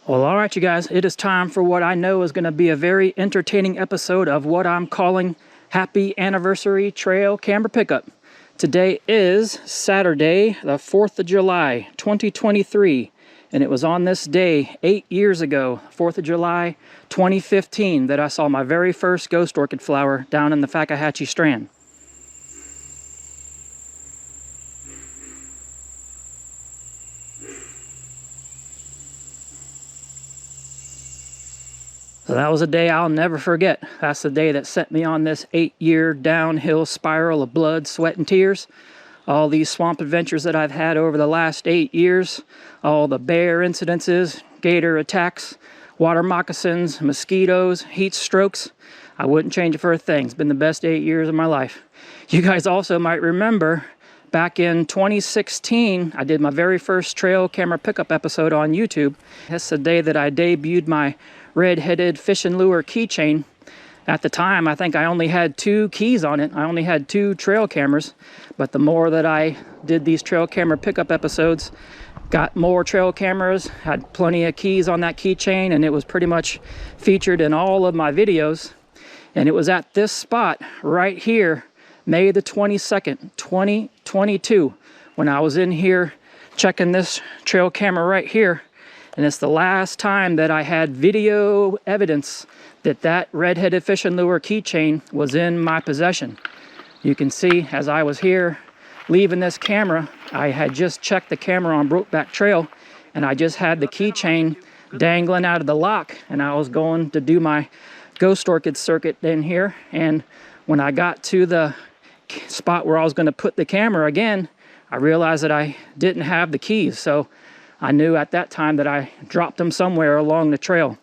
Well, all right, you guys, it is time for what I know is going to be a very entertaining episode of what I'm calling Happy Anniversary Trail Camera Pickup. Today is Saturday, the 4th of July, 2023, and it was on this day 8 years ago, 4th of July, 2015, that I saw my very first ghost orchid flower down in the Fakahatchee Strand. So that was a day I'll never forget. That's the day that set me on this 8-year downhill spiral of blood, sweat, and tears. All these swamp adventures that I've had over the last 8 years, all the bear incidences, gator attacks, water moccasins, mosquitoes, heat strokes, I wouldn't change it for a thing. It's been the best 8 years of my life. You guys also might remember back in 2016, I did my very first trail camera pickup episode on YouTube. That's the day that I debuted my red-headed fish and lure keychain. At the time, I think I only had 2 keys on it. I only had 2 trail cameras, but the more that I did these trail camera pickup episodes, got more trail cameras, had plenty of keys on that keychain, and it was pretty much featured in all of my videos. And it was at this spot right here, May the 22nd, 2022, when I was in here checking this trail camera right here. And it's the last time that I had video evidence that that red-headed fish and lure keychain was in my possession. You can see as I was here leaving this camera, I had just checked the camera on Brokeback Trail, and I just had the keychain dangling out of the lock, and I was going to do my ghost orchid circuit in here. And when I got to the spot where I was going to put the camera again, I realized that I didn't have the keys. So I knew at that time that I dropped them somewhere along the trail.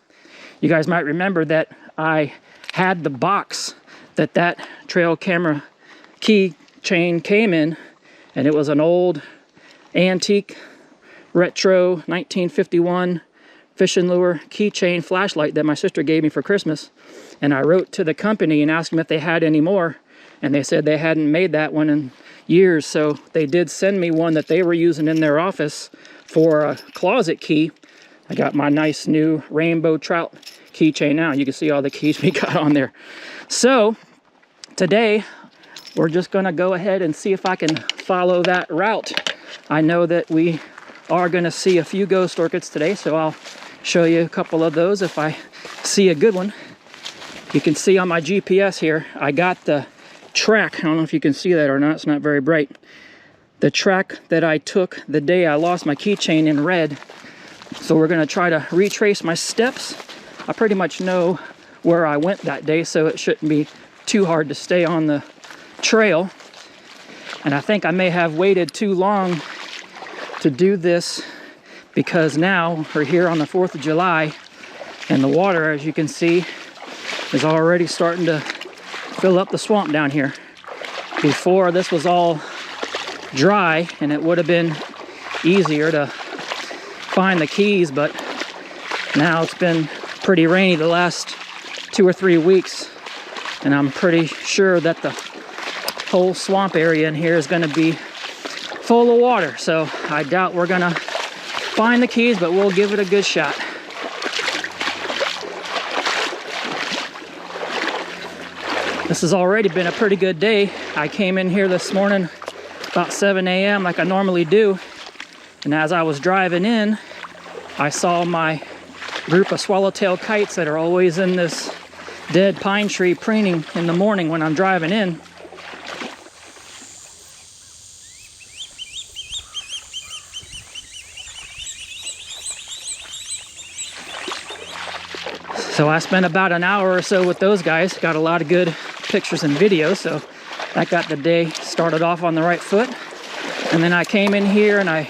You guys might remember that I had the box that that trail camera keychain came in, and it was an old antique retro 1951 fish and lure keychain flashlight that my sister gave me for Christmas. And I wrote to the company and asked them if they had any more, and they said they hadn't made that one in years. So they did send me one that they were using in their office for a closet key. I got my nice new rainbow trout keychain now. You can see all the keys we got on there. So today we're just going to go ahead and see if I can follow that route. I know that we are going to see a few ghost orchids today, so I'll show you a couple of those if I see a good one. You can see on my GPS here, I got the track. I don't know if you can see that or not. It's not very bright. The track that I took the day I lost my keychain in red. So we're going to try to retrace my steps. I pretty much know where I went that day, so it shouldn't be too hard to stay on the trail. And I think I may have waited too long to do this, because now we're here on the 4th of July, and the water, as you can see, is already starting to fill up the swamp down here. Before, this was all dry, and it would have been easier to find the keys, but now it's been pretty rainy the last 2 or 3 weeks, and I'm pretty sure that the whole swamp area in here is going to be full of water. So I doubt we're going to find the keys, but we'll give it a good shot. This has already been a pretty good day. I came in here this morning about 7 a.m. like I normally do, and as I was driving in, I saw my group of swallowtail kites that are always in this dead pine tree preening in the morning when I'm driving in. So I spent about an hour or so with those guys, got a lot of good pictures and videos, so that got the day started off on the right foot. And then I came in here, and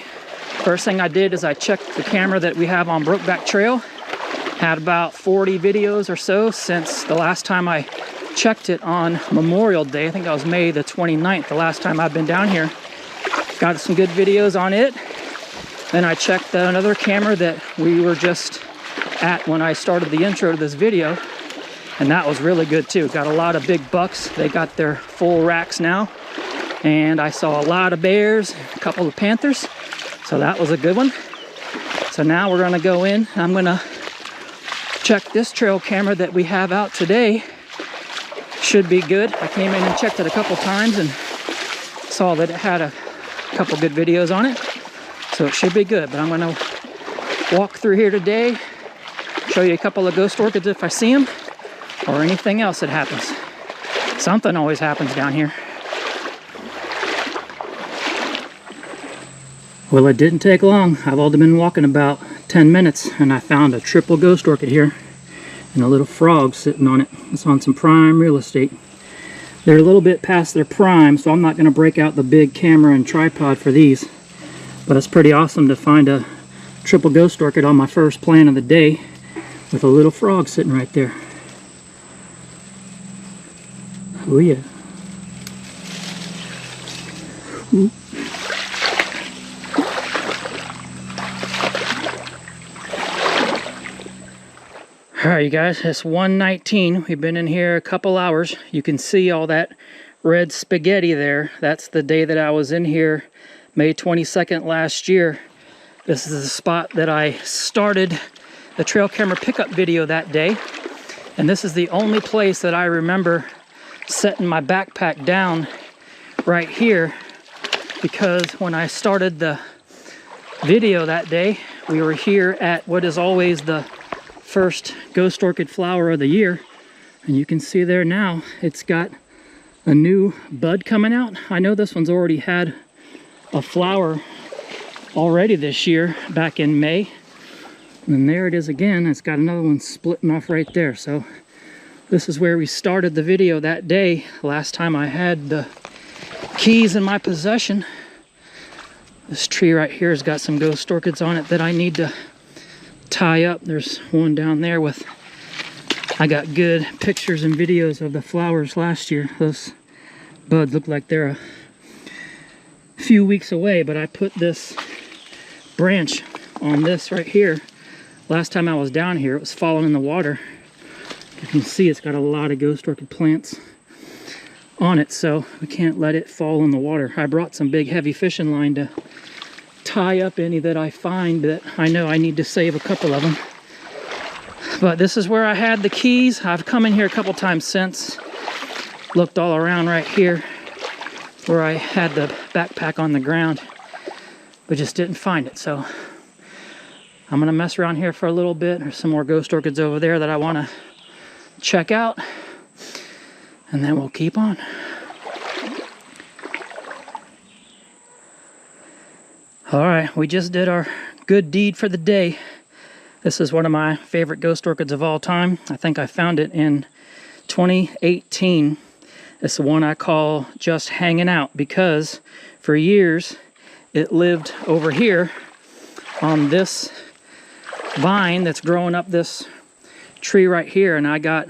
first thing I did is I checked the camera that we have on Brokeback Trail. Had about 40 videos or so since the last time I checked it on Memorial Day. I think that was May the 29th, the last time I've been down here. Got some good videos on it. Then I checked another camera that we were just at when I started the intro to this video, and that was really good too. Got a lot of big bucks. They got their full racks now, and I saw a lot of bears, a couple of panthers, so that was a good one. So now we're gonna go in. I'm gonna check this trail camera that we have out today. Should be good. I came in and checked it a couple times and saw that it had a couple good videos on it. So it should be good, but I'm gonna walk through here today, show you a couple of ghost orchids if I see them, or anything else that happens. Something always happens down here. Well, it didn't take long. I've only been walking about 10 minutes and I found a triple ghost orchid here and a little frog sitting on it. It's on some prime real estate. They're a little bit past their prime, so I'm not going to break out the big camera and tripod for these. But it's pretty awesome to find a triple ghost orchid on my first plant of the day with a little frog sitting right there. Oh yeah. Ooh. Alright you guys, it's 1:19. We've been in here a couple hours. You can see all that red spaghetti there. That's the day that I was in here, May 22nd last year. This is the spot that I started the trail camera pickup video that day. And this is the only place that I remember setting my backpack down right here, because when I started the video that day, we were here at what is always the first ghost orchid flower of the year, and you can see there now it's got a new bud coming out. I know this one's already had a flower already this year back in May, and there it is again. It's got another one splitting off right there. So this is where we started the video that day, last time I had the keys in my possession. This tree right here has got some ghost orchids on it that I need to tie up. There's one down there with, I got good pictures and videos of the flowers last year. Those buds look like they're a few weeks away, but I put this branch on this right here. Last time I was down here, it was falling in the water. You can see it's got a lot of ghost orchid plants on it, so we can't let it fall in the water. I brought some big heavy fishing line to tie up any that I find that I know I need to save a couple of them. But this is where I had the keys. I've come in here a couple times since, looked all around right here where I had the backpack on the ground, but just didn't find it. So I'm gonna mess around here for a little bit. There's some more ghost orchids over there that I want to check out, and then we'll keep on. Alright, we just did our good deed for the day. This is one of my favorite ghost orchids of all time. I think I found it in 2018. It's the one I call Just Hanging Out, because for years it lived over here on this vine that's growing up this tree right here, and I got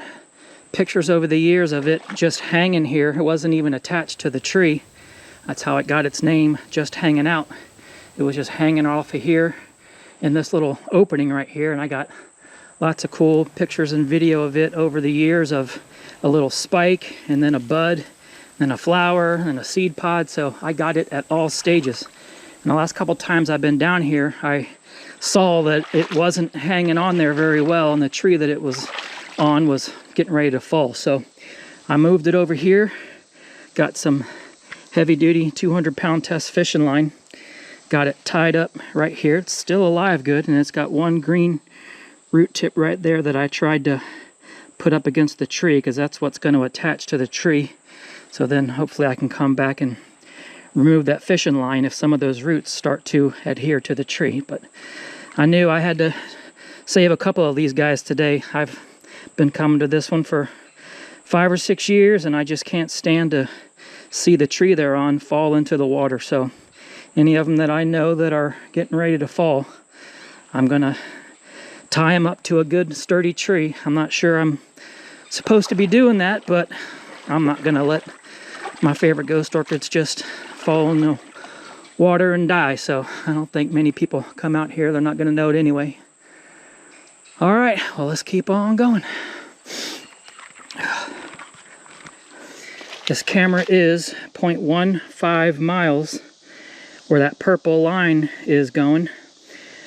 pictures over the years of it just hanging here. It wasn't even attached to the tree. That's how it got its name, Just Hanging Out. It was just hanging off of here in this little opening right here, and I got lots of cool pictures and video of it over the years, of a little spike and then a bud, then a flower and a seed pod. So I got it at all stages. And the last couple times I've been down here, I saw that it wasn't hanging on there very well, and the tree that it was on was getting ready to fall. So I moved it over here, got some heavy duty 200-pound test fishing line, got it tied up right here. It's still alive good, and it's got one green root tip right there that I tried to put up against the tree, because that's what's going to attach to the tree. So then hopefully I can come back and remove that fishing line if some of those roots start to adhere to the tree. But I knew I had to save a couple of these guys today. I've been coming to this one for 5 or 6 years, and I just can't stand to see the tree they're on fall into the water. So any of them that I know that are getting ready to fall, I'm gonna tie them up to a good sturdy tree. I'm not sure I'm supposed to be doing that, but I'm not gonna let my favorite ghost orchids just fall in the water and die. So I don't think many people come out here. They're not gonna know it anyway. All right, well, let's keep on going. This camera is 0.15 miles where that purple line is going,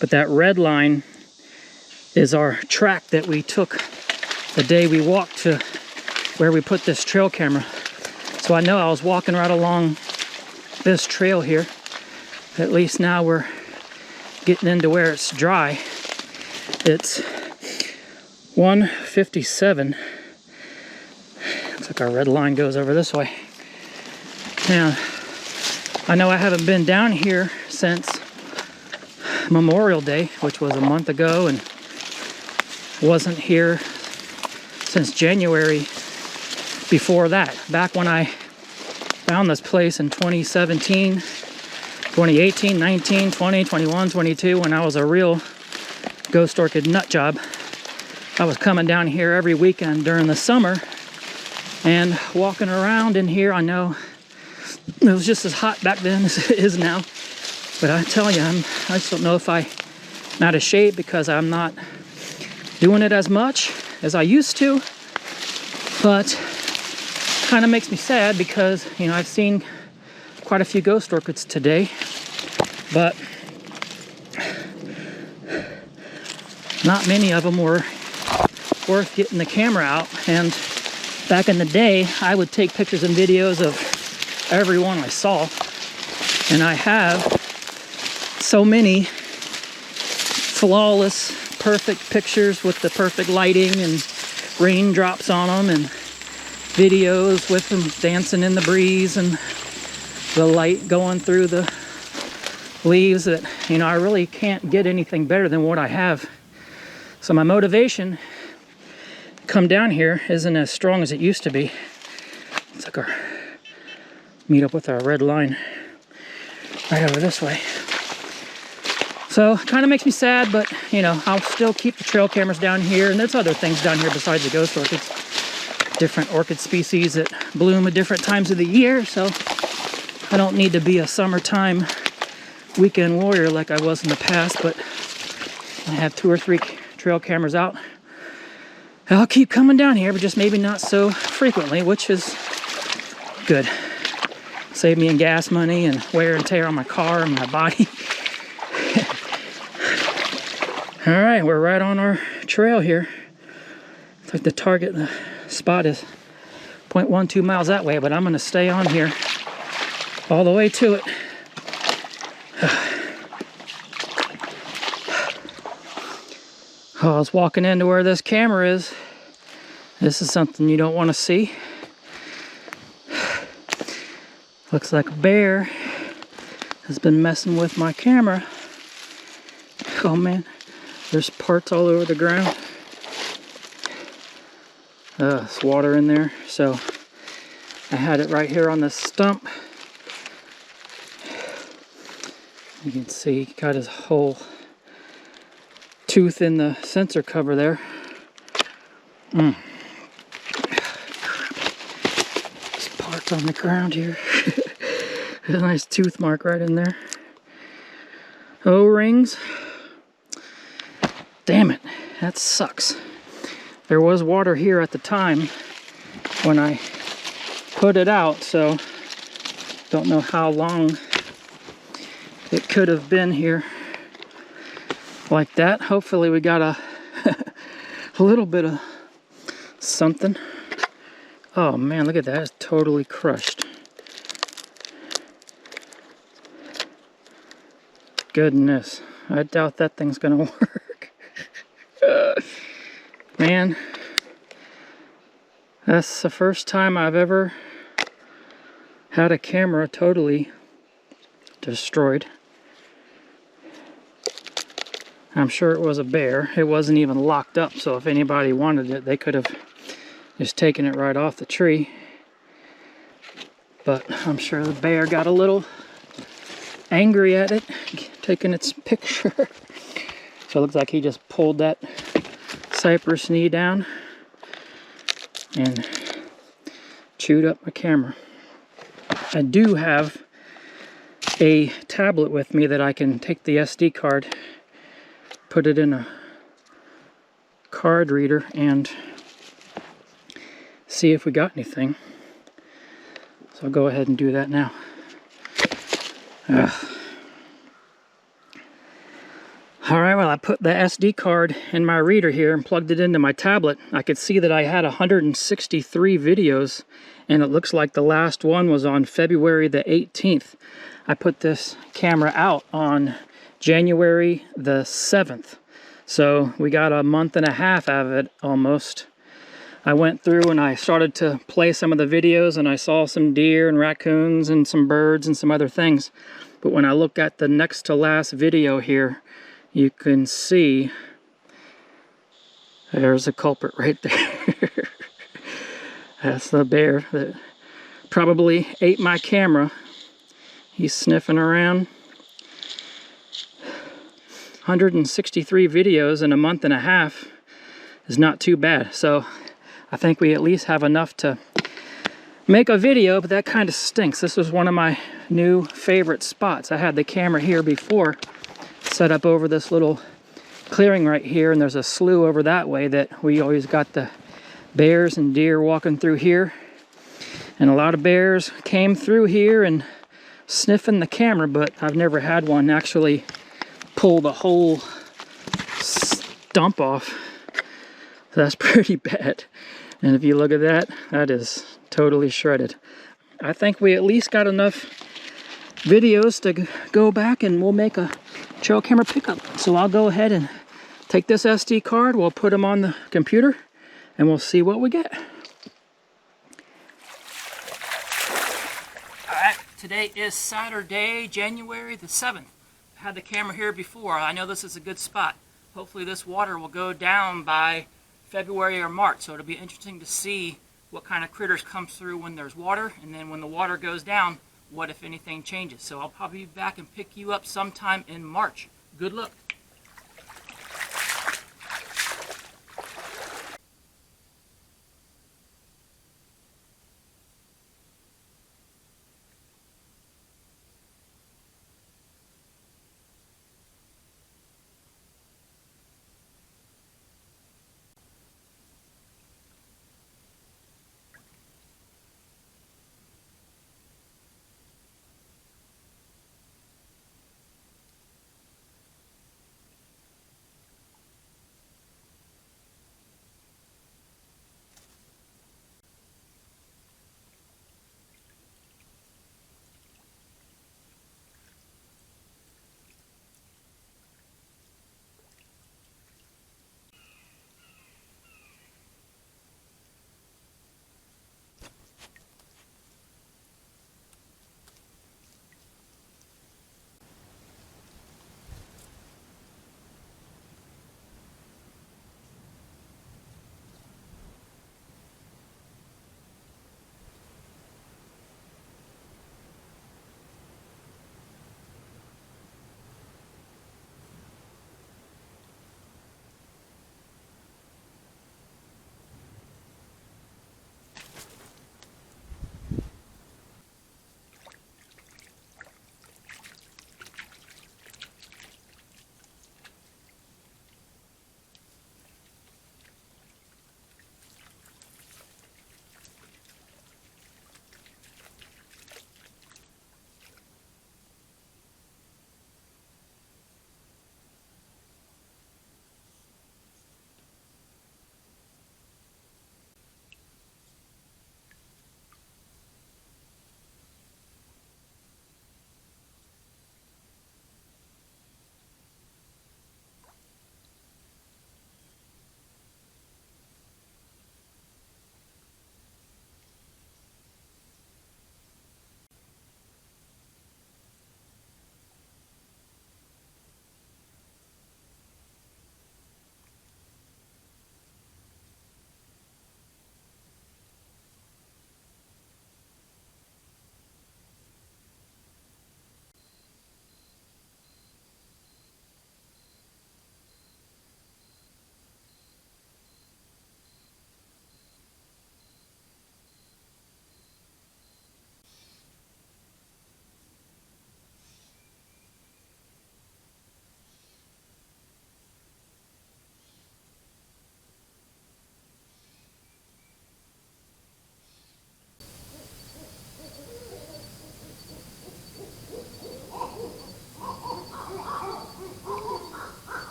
But that red line is our track that we took the day we walked to where we put this trail camera. So I know I was walking right along this trail here. At least now we're getting into where it's dry. It's 1:57. Looks like our red line goes over this way. Now, I know I haven't been down here since Memorial Day, which was a month ago, and wasn't here since January before that. Back when I found this place in 2017, 2018, 19, 20, 21, 22, when I was a real ghost orchid nut job. I was coming down here every weekend during the summer and walking around in here. I know it was just as hot back then as it is now, but I tell you, I just don't know if I'm out of shape because I'm not doing it as much as I used to. But kind of makes me sad because, you know, I've seen quite a few ghost orchids today, but not many of them were worth getting the camera out. And back in the day, I would take pictures and videos of every one I saw, and I have so many flawless, perfect pictures with the perfect lighting and raindrops on them, and videos with them dancing in the breeze and the light going through the leaves, that, you know, I really can't get anything better than what I have. So my motivation to come down here isn't as strong as it used to be. It's like our meet up with our red line right over this way. So kind of makes me sad, but you know, I'll still keep the trail cameras down here, and there's other things down here besides the ghost orchids. Different orchid species that bloom at different times of the year, so I don't need to be a summertime weekend warrior like I was in the past, but I have 2 or 3 trail cameras out. I'll keep coming down here, but just maybe not so frequently, which is good. Save me in gas money and wear and tear on my car and my body. All right, we're right on our trail here. It's like the target, the spot is 0.12 miles that way, but I'm gonna stay on here all the way to it. Oh, I was walking into where this camera is. This is something you don't want to see. Looks like a bear has been messing with my camera. Oh man, there's parts all over the ground. There's water in there, so I had it right here on this stump. You can see he got his whole tooth in the sensor cover there. There's parts on the ground here. There's a nice tooth mark right in there. O-rings. Damn it, that sucks. There was water here at the time when I put it out, so don't know how long it could have been here like that. Hopefully we got a little bit of something. Oh man, look at that, it's totally crushed. Goodness, I doubt that thing's gonna work. Man, that's the first time I've ever had a camera totally destroyed. I'm sure it was a bear. It wasn't even locked up, so if anybody wanted it, they could have just taken it right off the tree. But I'm sure the bear got a little angry at it, taking its picture. So it looks like he just pulled that cypress knee down and chewed up my camera. I do have a tablet with me that I can take the SD card, put it in a card reader, and see if we got anything. So I'll go ahead and do that now. All put the SD card in my reader here and plugged it into my tablet, I could see that I had 163 videos, and it looks like the last one was on February the 18th. I put this camera out on January the 7th. So we got a month and a half out of it almost. I went through and I started to play some of the videos, and I saw some deer and raccoons and some birds and some other things. But when I look at the next to last video here, you can see there's a culprit right there. That's the bear that probably ate my camera. He's sniffing around. 163 videos in a month and a half is not too bad. So I think we at least have enough to make a video, but that kind of stinks. This was one of my new favorite spots. I had the camera here before, set up over this little clearing right here, and there's a slough over that way that we always got the bears and deer walking through here. And a lot of bears came through here and sniffing the camera, but I've never had one actually pull the whole stump off. So that's pretty bad. And if you look at that, that is totally shredded. I think we at least got enough videos to go back and we'll make a trail camera pickup. So I'll go ahead and take this SD card, we'll put them on the computer, and we'll see what we get. Alright, today is Saturday, January the 7th. I had the camera here before. I know this is a good spot. Hopefully this water will go down by February or March, so it'll be interesting to see what kind of critters comes through when there's water, and then when the water goes down, what if anything changes. So I'll probably be back and pick you up sometime in March. Good luck.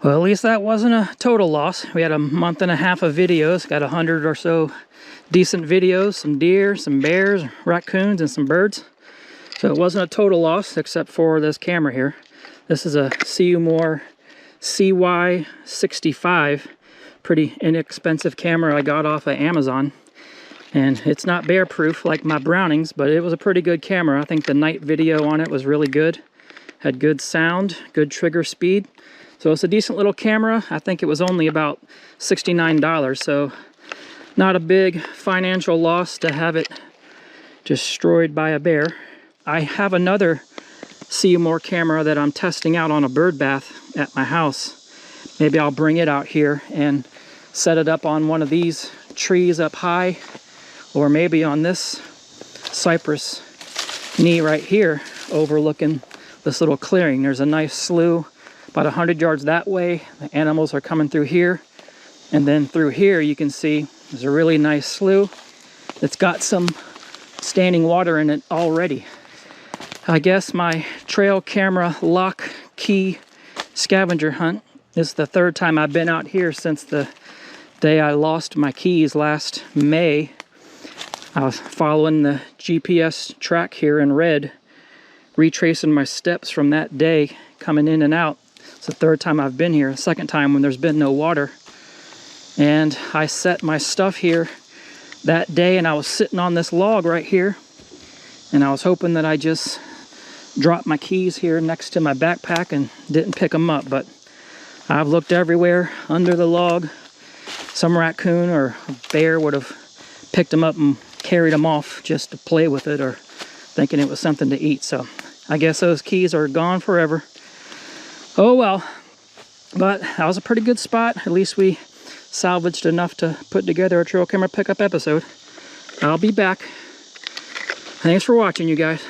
Well, at least that wasn't a total loss. We had a month and a half of videos, got 100 or so decent videos, some deer, some bears, raccoons, and some birds. So it wasn't a total loss except for this camera here. This is a Seymour CY65, pretty inexpensive camera I got off of Amazon. And it's not bear proof like my Brownings, but it was a pretty good camera. I think the night video on it was really good. Had good sound, good trigger speed. So it's a decent little camera. I think it was only about $69, so not a big financial loss to have it destroyed by a bear. I have another Seymour camera that I'm testing out on a bird bath at my house. Maybe I'll bring it out here and set it up on one of these trees up high, or maybe on this cypress knee right here overlooking this little clearing. There's a nice slough about 100 yards that way. The animals are coming through here, and then through here you can see there's a really nice slough that's got some standing water in it already. I guess my trail camera lock key scavenger hunt is the third time I've been out here since the day I lost my keys last May. I was following the GPS track here in red, retracing my steps from that day coming in and out. It's the third time I've been here, the second time when there's been no water. And I set my stuff here that day, and I was sitting on this log right here, and I was hoping that I just dropped my keys here next to my backpack and didn't pick them up. But I've looked everywhere under the log. Some raccoon or a bear would have picked them up and carried them off just to play with it, or thinking it was something to eat. So I guess those keys are gone forever. Oh well, but that was a pretty good spot. At least we salvaged enough to put together a trail camera pickup episode. I'll be back. Thanks for watching, you guys.